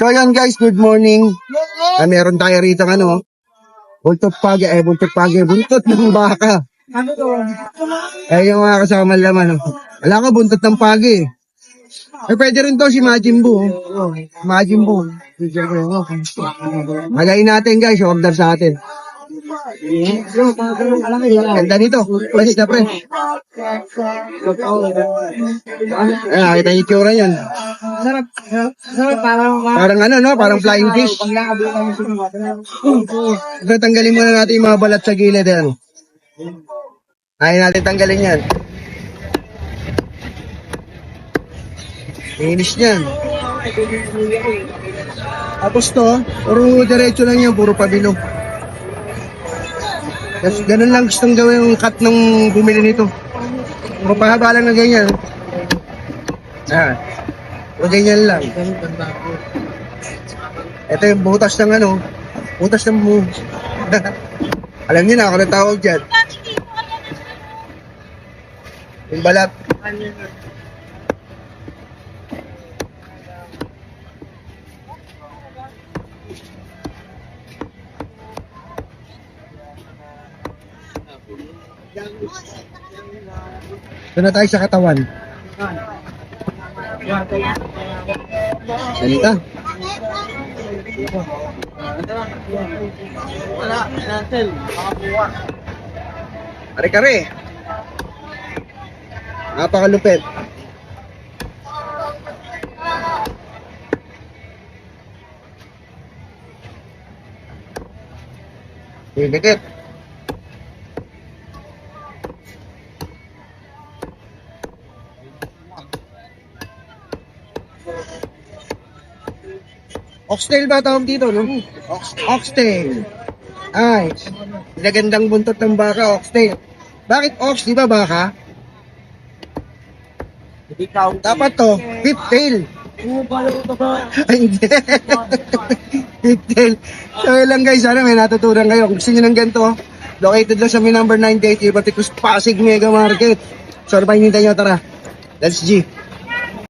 So yan guys, good morning. Meron tayo rito buntot ng baka. Yung mga kasama laman. Wala ka, buntot ng pagi. Pwede rin to si Majin Buu. Majin Buu. Magayin natin guys, order sa atin. Ganda nito. Palis na pre. Nakita yung itsura yan. Parang flying fish. So, tanggalin muna natin yung mga balat sa gilid yan. Ayaw natin tanggalin yan. Finish niyan. Tapos to, puro diretso lang yan, puro pabilog. Ganun lang gustong gawin yung cut ng bumili nito. Mapahaba lang na ganyan. O ganyan lang. Ito yung butas ng butas ng alam niyo na ako na tawag dyan. Yung balat. Doon na tayo sa katawan. Salita. Kare-kare. Napakalupit. Dikit. Oxtail ba tawag dito, no? Oxtail. Ay, gandang buntot ng baka, oxtail. Bakit ox, di ba baka? Dapat to, hip tail. Ay, hindi. Hip tail. So, yun lang guys, sana may natutunan kayo. Kung gusto nyo ng ganito, located lang sa may number 98, Ibaticus, Pasig Mega Market. So, ano pa hinintay nyo? Tara, let's G.